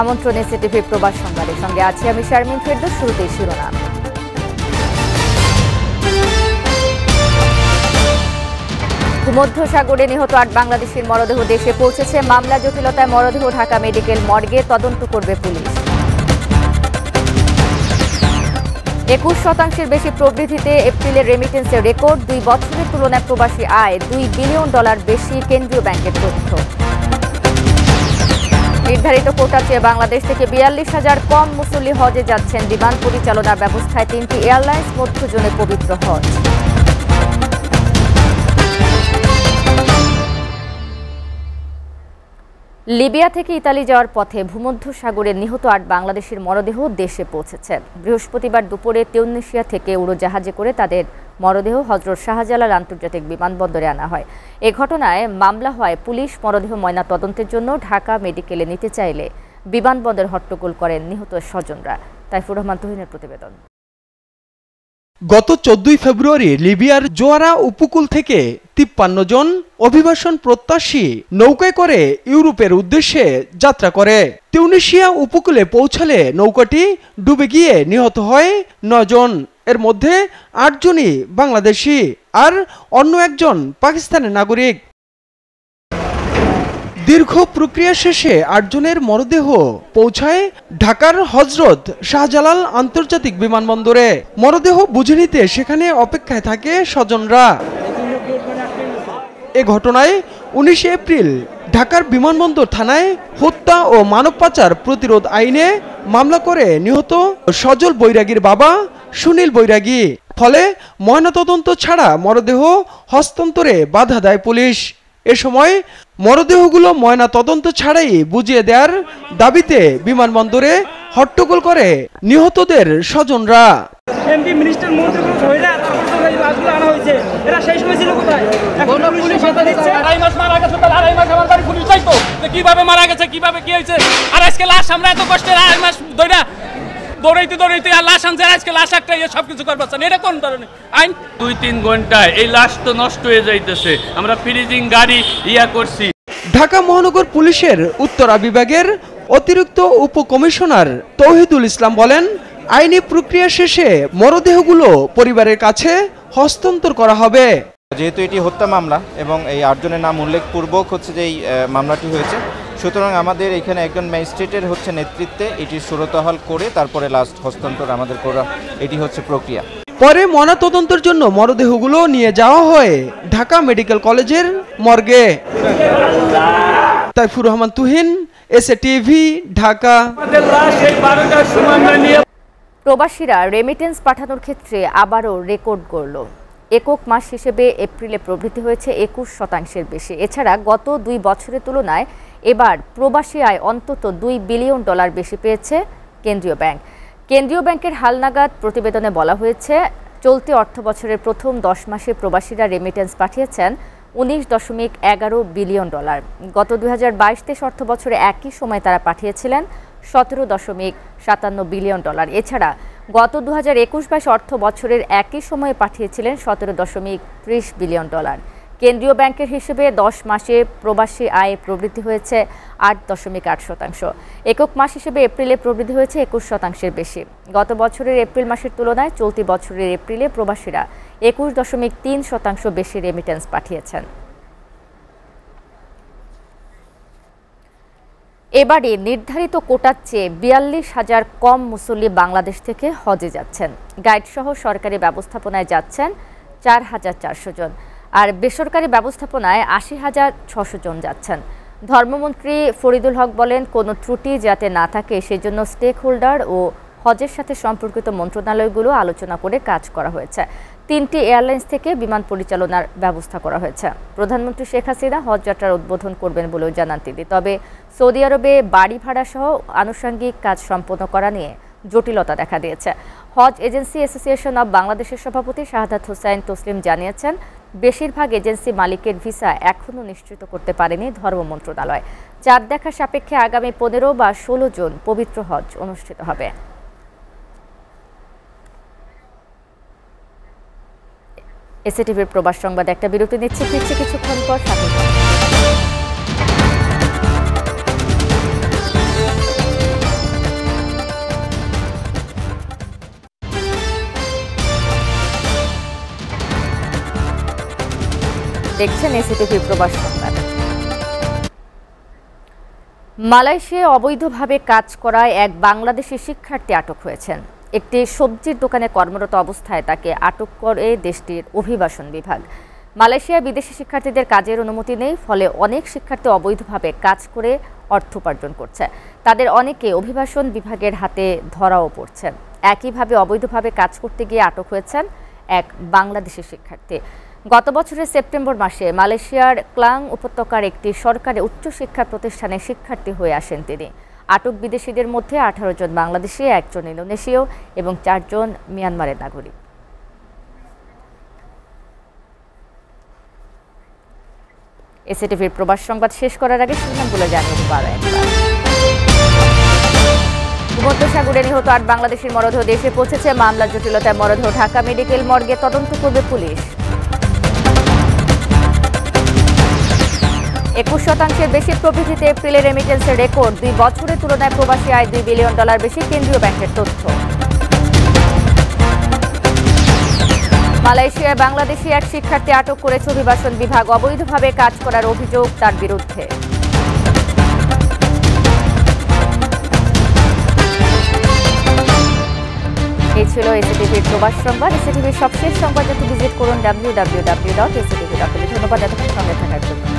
আমন্ত্রণ এসএটিভি প্রবাস সংবাদের সঙ্গে আছি আমি শারমিন ফেরদৌস। শুরুতেই শিরোনাম। ভূমধ্যসাগরে নিহত ৮ বাংলাদেশের মরদেহ দেশে পৌঁছেছে। মামলা জটিলতায় মরদেহ ঢাকা মেডিকেল মর্গে তদন্ত করবে পুলিশ। ২১% বেশি প্রবৃদ্ধিতে এপ্রিলের রেমিটেন্সের রেকর্ড। ২ বছরের তুলনায় প্রবাসী আয় $2 বিলিয়ন বেশি, কেন্দ্রীয় ব্যাংকের তথ্য। নির্ধারিত কোটা চেয়ে বাংলাদেশ থেকে ৪২,০০০ কম মুসল্লি হজে যাচ্ছেন। বিমান পরিচালনা ব্যবস্থায় ৩টি এয়ারলাইন্স মধ্যজোনে পবিত্র হজ। লিবিয়া থেকে ইতালি যাওয়ার পথে ভূমধ্যসাগরে নিহত ৮ বাংলাদেশের মরদেহ দেশে পৌঁছেছে। বৃহস্পতিবার দুপুরে তিউনিসিয়া থেকে উড়োজাহাজে করে তাদের মরদেহ হজরত শাহজালাল আন্তর্জাতিক বিমানবন্দরে আনা হয়। এ ঘটনায় মামলা হয় পুলিশ মরদেহ ময়না তদন্তের জন্য ঢাকা মেডিকেলে নিতে চাইলে বিমানবন্দর হট্টগোল করেন নিহত স্বজনরা। তাইফুর রহমান তুহিনের প্রতিবেদন। গত 14 ফেব্রুয়ারি লিবিয়ার জোয়ারা উপকূল থেকে 53 জন অভিবাসন প্রত্যাশী নৌকায় করে ইউরোপের উদ্দেশ্যে যাত্রা করে। তিউনিসিয়া উপকূলে পৌঁছালে নৌকাটি ডুবে গিয়ে নিহত হয় 9 জন। এর মধ্যে 8 জনই বাংলাদেশি আর অন্য একজন পাকিস্তানের নাগরিক। দীর্ঘ প্রক্রিয়া শেষে 8 জনের মরদেহ পৌঁছায় ঢাকার হজরত শাহজালাল আন্তর্জাতিক বিমানবন্দরে। মরদেহ বুঝে নিতে সেখানে অপেক্ষায় থাকে স্বজনরা। এ ঘটনায় 19 এপ্রিল ঢাকার বিমানবন্দর থানায় হত্যা ও মানব পাচার প্রতিরোধ আইনে মামলা করে নিহত সজল বৈরাগীর বাবা সুনীল বৈরাগী। ফলে ময়নাতদন্ত ছাড়া মরদেহ হস্তান্তরে বাধা দেয় পুলিশ। এ সময় মরদেহগুলো ময়না তদন্ত ছাড়াই বুঝিয়ে দেওয়ার দাবিতে বিমানবন্দরে হট্টগোল করে নিহতদের স্বজনরা। কিভাবে মারা গেছে, কিভাবে কি হয়েছে, আর আজকে লাশ আমরা এত কষ্টের 2 মাস ধরে দৌড়াইতে আর লাশ আনছে, আজকে লাশ একটা সবকিছু করবেন। এটা কোন ধরনের আইন? 2-3 ঘন্টায় এই লাশ তো নষ্ট হয়ে যাইতেছে। আমরা ফ্রিজিং গাড়ি করছি। ঢাকা মহানগর পুলিশের উত্তরা বিভাগের অতিরিক্ত উপকমিশনার তৌহিদুল ইসলাম বলেন, আইনি প্রক্রিয়া শেষে মরদেহগুলো পরিবারের কাছে হস্তান্তর করা হবে। যেহেতু এটি হত্যা মামলা এবং এই 8 জনের নাম উল্লেখপূর্বক যে এই মামলাটি হয়েছে, সুতরাং আমাদের এখানে একজন ম্যাজিস্ট্রেটের নেতৃত্বে এটি সুরতহাল করে তারপরে লাস্ট হস্তান্তর আমাদের করা, এটি প্রক্রিয়া। পরে ময়নাতদন্তের জন্য মরদেহগুলো নিয়ে যাওয়া হয় ঢাকা মেডিকেল কলেজের মর্গে। তাইফুর রহমান তুহিন, এসএটিভি, ঢাকা। প্রবাসীরা রেমিটেন্স পাঠানোর ক্ষেত্রে আবারও রেকর্ড গড়ল। একক মাস হিসেবে এপ্রিলে প্রবৃদ্ধি হয়েছে 21% বেশি। এছাড়া গত 2 বছরের তুলনায় এবার প্রবাসী আয় অন্তত $2 বিলিয়ন বেশি পেয়েছে কেন্দ্রীয় ব্যাংক। কেন্দ্রীয় ব্যাংকের হালনাগাদ প্রতিবেদনে বলা হয়েছে, চলতি অর্থ বছরের প্রথম 10 মাসে প্রবাসীরা রেমিটেন্স পাঠিয়েছেন $19.11 বিলিয়ন। গত 2022-23 অর্থ বছরে একই সময় তারা পাঠিয়েছিলেন $17.57 বিলিয়ন। এছাড়া গত 2021-22 অর্থ বছরের একই সময়ে পাঠিয়েছিলেন $17.30 বিলিয়ন। কেন্দ্রীয় ব্যাংকের হিসেবে 10 মাসে প্রবাসী আয়ে প্রবৃদ্ধি হয়েছে 8.8%। একক মাস হিসেবে এপ্রিলে প্রবৃদ্ধি হয়েছে 21%-এর বেশি। গত বছরের এপ্রিল মাসের তুলনায় চলতি বছরের এপ্রিলে প্রবাসীরা 21.3% বেশি রেমিটেন্স পাঠিয়েছেন। এবারে নির্ধারিত কোটার চেয়ে ৪২,০০০ কম মুসল্লি বাংলাদেশ থেকে হজে যাচ্ছেন। গাইডসহ সরকারি ব্যবস্থাপনায় যাচ্ছেন ৪,৪০০ জন, আর বেসরকারি ব্যবস্থাপনায় ৮০,৬০০ জন যাচ্ছেন। ধর্মমন্ত্রী ফরিদুল হক বলেন, কোনো ত্রুটি যাতে না থাকে সেজন্য স্টেক হোল্ডার ও হজের সাথে সম্পর্কিত মন্ত্রণালয়গুলো আলোচনা করে কাজ করা হয়েছে। 3টি এয়ারলাইন্স থেকে বিমান পরিচালনার ব্যবস্থা করা হয়েছে। প্রধানমন্ত্রী শেখ হাসিনা হজ যাত্রার উদ্বোধন করবেন বলেও জানান তিনি। তবে সৌদি আরবে বাড়ি ভাড়া সহ আনুষঙ্গিক কাজ সম্পন্ন করা নিয়ে জটিলতা দেখা দিয়েছে। হজ এজেন্সি অ্যাসোসিয়েশন অব বাংলাদেশের সভাপতি শাহাদাত হোসাইন তসলিম জানিয়েছেন, বেশিরভাগ এজেন্সি মালিকের ভিসা এখনও নিশ্চিত করতে পারেনি ধর্ম মন্ত্রণালয়। চাঁদ দেখা সাপেক্ষে আগামী 15 বা 16 জুন পবিত্র হজ অনুষ্ঠিত হবে। এসএটিভির প্রবাস সংবাদ একটা বিরতি নিচ্ছে, ফিরছে কিছুক্ষণ পর। সাথে দেখছেন এসিটিভি প্রবাস সংবাদ। মালয়েশিয়ায় অবৈধভাবে কাজ করায় এক বাংলাদেশি শিক্ষার্থী আটক হয়েছেন। একটি সবজির দোকানে কর্মরত অবস্থায় তাকে আটক করে দেশটির অভিবাসন বিভাগ। মালয়েশিয়ায় বিদেশি শিক্ষার্থীদের কাজের অনুমতি নেই, ফলে অনেক শিক্ষার্থী অবৈধভাবে কাজ করে অর্থ উপার্জন করছে। তাদের অনেকে অভিবাসন বিভাগের হাতে ধরাও পড়ছেন। একইভাবে অবৈধভাবে কাজ করতে গিয়ে আটক হয়েছেন এক বাংলাদেশি শিক্ষার্থী। গত বছরের সেপ্টেম্বর মাসে মালয়েশিয়ার ক্লাং উপত্যকার একটি সরকারি উচ্চশিক্ষা প্রতিষ্ঠানে শিক্ষার্থী হয়ে আসেন তিনি। আটক বিদেশিদের মধ্যে 18 জন বাংলাদেশি, 1 জন ইন্দোনেশীয় এবং 4 জন মিয়ানমারের নাগরিক। এসিটিভির প্রবাস সংবাদ শেষ করার আগে শিরোনামগুলো জানিয়ে দেব আরও একবার। ভূমধ্যসাগরে নিহত 8 বাংলাদেশের মরদেহ দেশে পৌঁছেছে। মামলার জটিলতায় মরদেহ ঢাকা মেডিকেল মর্গে তদন্ত করবে পুলিশ। 21% বেশি প্রবৃদ্ধিতে এপ্রিলে রেমিটেন্সের রেকর্ড। 2 বছরের তুলনায় প্রবাসী আয় $2 বিলিয়ন বেশি, কেন্দ্রীয় ব্যাংকের তথ্য। মালয়েশিয়ায় বাংলাদেশি এক শিক্ষার্থী আটক করেছে অভিবাসন বিভাগ। অবৈধভাবে কাজ করার অভিযোগ তার বিরুদ্ধে। এই ছিল এসিটিভির প্রবাস সংবাদ। এসিটিভির সবশেষ সংবাদ যাতে ভিজিট করুন www.actv.tv। ধন্যবাদ এতক্ষণ সঙ্গে থাকার জন্য।